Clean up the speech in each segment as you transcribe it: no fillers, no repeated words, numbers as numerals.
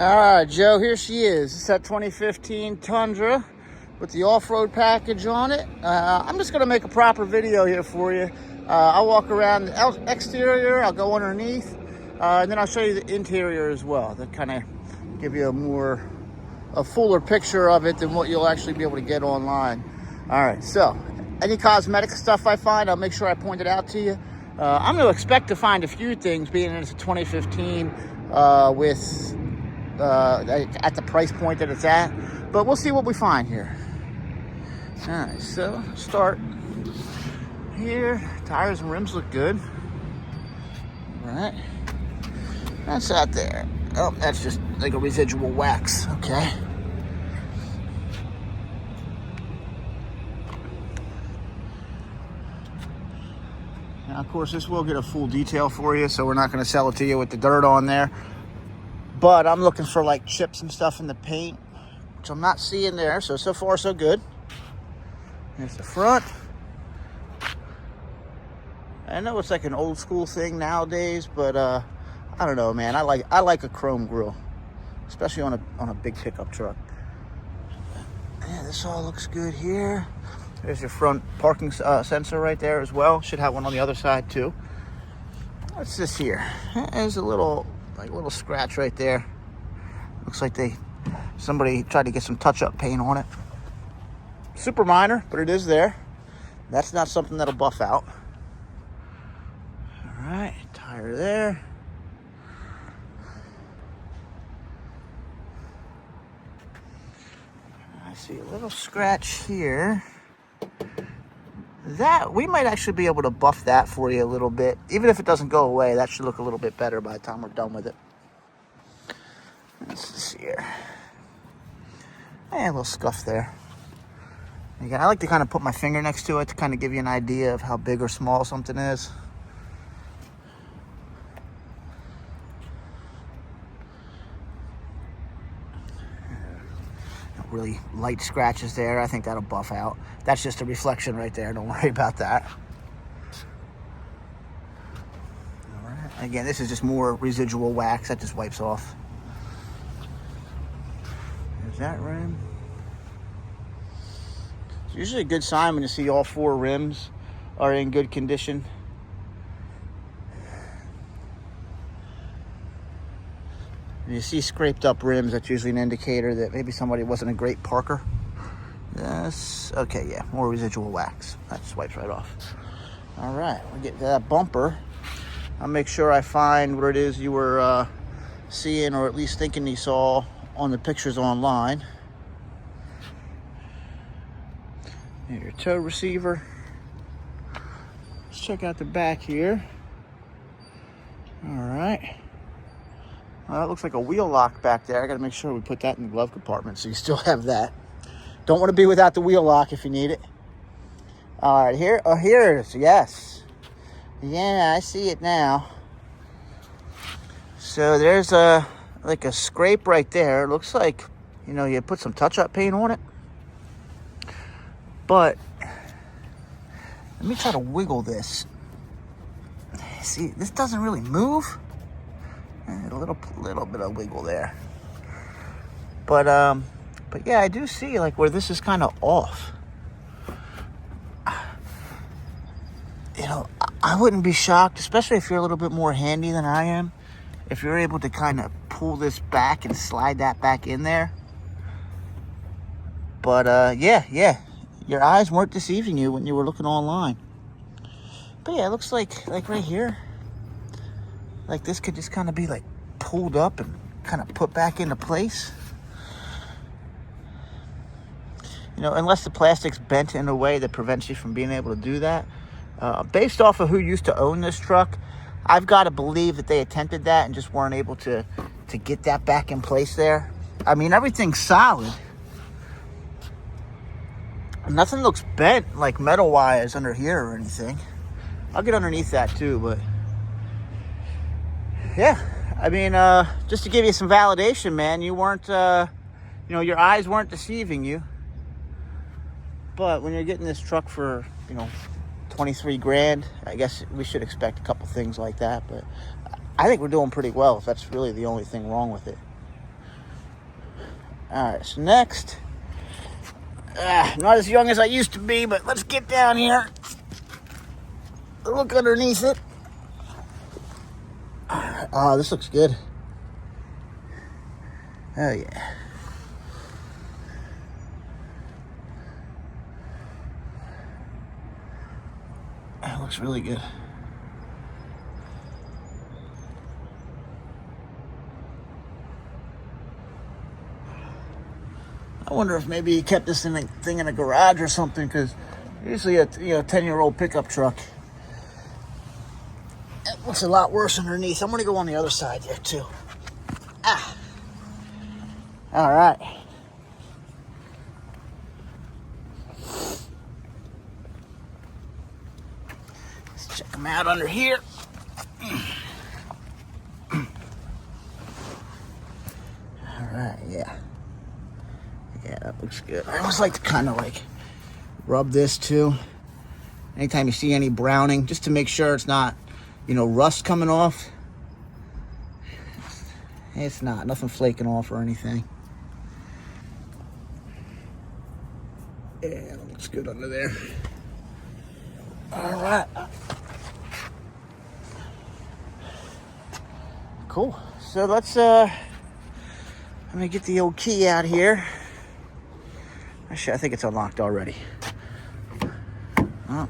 All right, Joe, here she is. It's that 2015 Tundra with the off-road package on it. I'm just going to make a proper video here for you. I'll walk around the exterior, I'll go underneath, and then I'll show you the interior as well. That kind of give you a fuller picture of it than what you'll actually be able to get online. All right, so any cosmetic stuff I find, I'll make sure I point it out to you. I'm going to expect to find a few things, being it's a 2015 with at the price point that it's at, but we'll see what we find here. All right, so start here. Tires and rims look good. All right, that's out there. Oh, that's just like a residual wax. Okay. Now, of course, this will get a full detail for you, so we're not going to sell it to you with the dirt on there. But I'm looking for like chips and stuff in the paint, which I'm not seeing there. So far, so good. Here's the front. I know it's like an old school thing nowadays, but I don't know, man. I like a chrome grille, especially on a big pickup truck. Yeah, this all looks good here. There's your front parking sensor right there as well. Should have one on the other side too. What's this here? There's a little scratch right there. Looks like somebody tried to get some touch-up paint on it. Super minor, but it is there. That's not something that'll buff out. All right, tire there. I see a little scratch here. That we might actually be able to buff that for you a little bit. Even if it doesn't go away, that should look a little bit better by the time we're done with it. Let's see here. A little scuff there. Again, I like to kind of put my finger next to it to kind of give you an idea of how big or small something is. Really light scratches there. I think that'll buff out. That's just a reflection right there. Don't worry about that. All right. Again, this is just more residual wax that just wipes off. There's that rim. It's usually a good sign when you see all four rims are in good condition. If you see scraped up rims, that's usually an indicator that maybe somebody wasn't a great parker. Yes. Okay, yeah, more residual wax. That just wipes right off. All right, we'll get to that bumper. I'll make sure I find what it is you were seeing, or at least thinking you saw on the pictures online. Here's your tow receiver. Let's check out the back here. All right. That looks like a wheel lock back there. I got to make sure we put that in the glove compartment so you still have that. Don't want to be without the wheel lock if you need it. All right, here. Oh, here it is. Yes. Yeah, I see it now. So there's like a scrape right there. It looks like, you put some touch-up paint on it. But let me try to wiggle this. See, this doesn't really move. A little bit of wiggle there, but yeah, I do see like where this is kind of off. I wouldn't be shocked, especially if you're a little bit more handy than I am, if you're able to kind of pull this back and slide that back in there. But yeah, your eyes weren't deceiving you when you were looking online. But yeah, it looks like right here. Like this could just kind of be like pulled up and kind of put back into place. Unless the plastic's bent in a way that prevents you from being able to do that. Based off of who used to own this truck, I've got to believe that they attempted that and just weren't able to get that back in place there. I mean, everything's solid. Nothing looks bent like metal wires under here or anything. I'll get underneath that too, but yeah, I mean, just to give you some validation, man, you weren't, your eyes weren't deceiving you. But when you're getting this truck for, 23 grand, I guess we should expect a couple things like that. But I think we're doing pretty well, if that's really the only thing wrong with it. All right, so next, not as young as I used to be, but let's get down here. Look underneath it. Oh, this looks good. Oh, yeah. That looks really good. I wonder if maybe he kept this thing in a garage or something, because usually a 10-year-old pickup truck, it looks a lot worse underneath. I'm going to go on the other side there, too. All right. Let's check them out under here. All right, yeah. Yeah, that looks good. I always like to kind of like rub this too. Anytime you see any browning, just to make sure it's not, rust coming off. It's not, nothing flaking off or anything. Yeah, that looks good under there. All right. Cool. So let's, let me get the old key out here. Actually, I think it's unlocked already. Oh,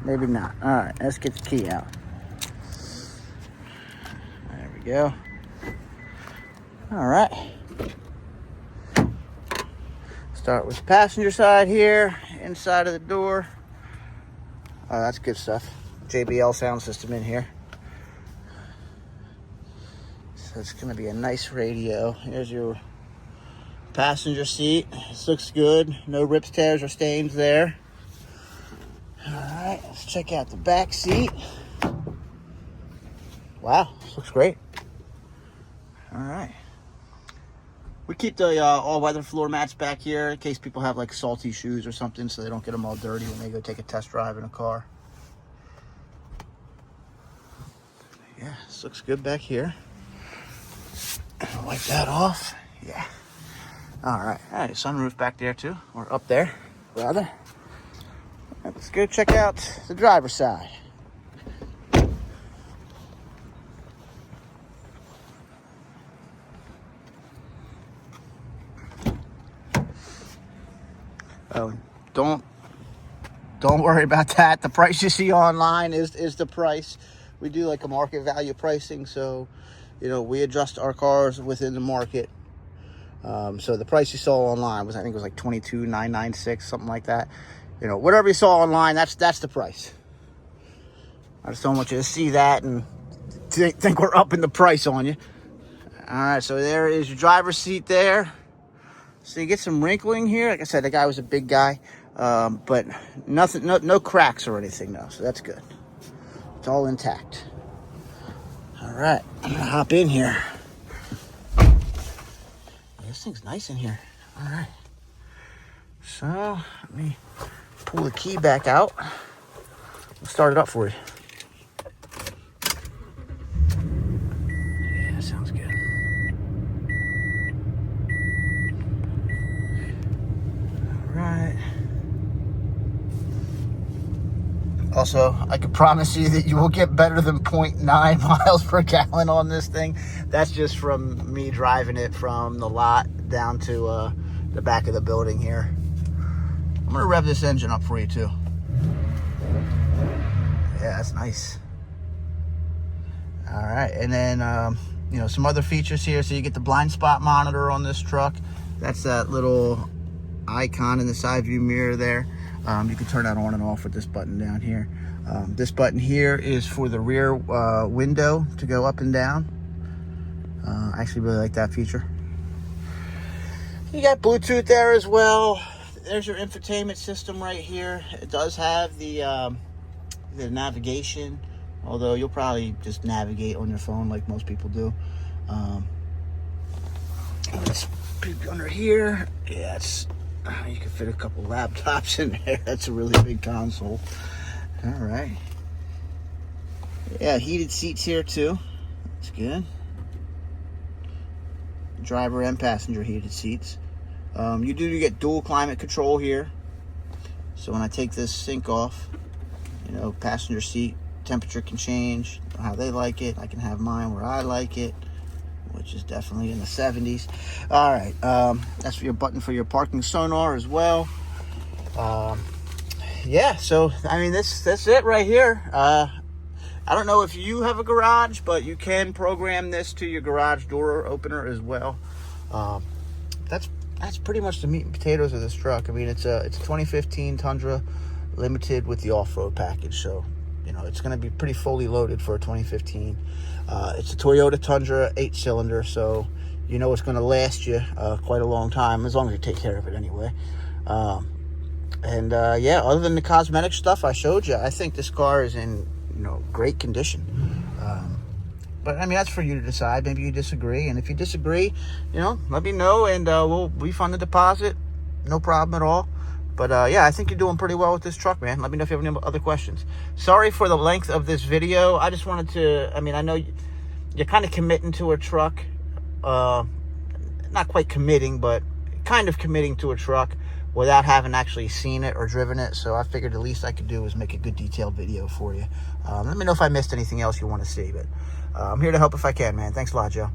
maybe not. All right, let's get the key out. There we go. All right. Start with the passenger side here, inside of the door. Oh, that's good stuff. JBL sound system in here. So it's going to be a nice radio. Here's your passenger seat. This looks good. No rips, tears, or stains there. All right, let's check out the back seat. Wow, this looks great. All right. We keep the all-weather floor mats back here in case people have like salty shoes or something, so they don't get them all dirty when they go take a test drive in a car. Yeah, this looks good back here. Wipe that off. Yeah. All right, sunroof back there too, or up there, rather. Let's go check out the driver's side. Oh, don't worry about that. The price you see online is the price. We do like a market value pricing, so we adjust our cars within the market. So the price you saw online was, I think it was like $22,996, something like that. Whatever you saw online, that's the price. I just don't want you to see that and think we're upping the price on you. All right, so there is your driver's seat there. So you get some wrinkling here. Like I said, the guy was a big guy, but nothing, no cracks or anything though. So that's good. It's all intact. All right, I'm gonna hop in here. This thing's nice in here. All right. So let me pull the key back out. I'll start it up for you. Yeah, that sounds good. All right. Also, I can promise you that you will get better than 0.9 miles per gallon on this thing. That's just from me driving it from the lot down to the back of the building here. I'm gonna rev this engine up for you too. Yeah, that's nice. All right, and then some other features here. So you get the blind spot monitor on this truck. That's that little icon in the side view mirror there. You can turn that on and off with this button down here. This button here is for the rear window to go up and down. I actually really like that feature. You got Bluetooth there as well. There's your infotainment system right here. It does have the navigation, although you'll probably just navigate on your phone like most people do. Let's peek under here. Yeah, you can fit a couple laptops in there. That's a really big console. All right. Yeah, heated seats here too. That's good. Driver and passenger heated seats. You do get dual climate control here. So when I take this sink off, you know, passenger seat temperature can change how they like it. I can have mine where I like it, which is definitely in the 70s. All right, that's for your button for your parking sonar as well. Yeah, so I mean, that's it right here. I don't know if you have a garage, but you can program this to your garage door opener as well. That's pretty much the meat and potatoes of this truck. I mean, it's a 2015 Tundra Limited with the off-road package, so you know it's going to be pretty fully loaded for a 2015. It's a Toyota Tundra 8-cylinder, so you know it's going to last you quite a long time, as long as you take care of it anyway. Yeah, other than the cosmetic stuff I showed you, I think this car is in, you know, great condition. But I mean, that's for you to decide. Maybe you disagree, and if you disagree, you know, let me know, and we'll refund the deposit. No problem at all. But yeah, I think you're doing pretty well with this truck, man. Let me know if you have any other questions. Sorry for the length of this video. I just wanted to, I mean, I know you're kind of committing to a truck. Not quite committing, but kind of committing to a truck without having actually seen it or driven it. So I figured the least I could do is make a good detailed video for you. Let me know if I missed anything else you want to see, but I'm here to help if I can, man. Thanks a lot, Joe.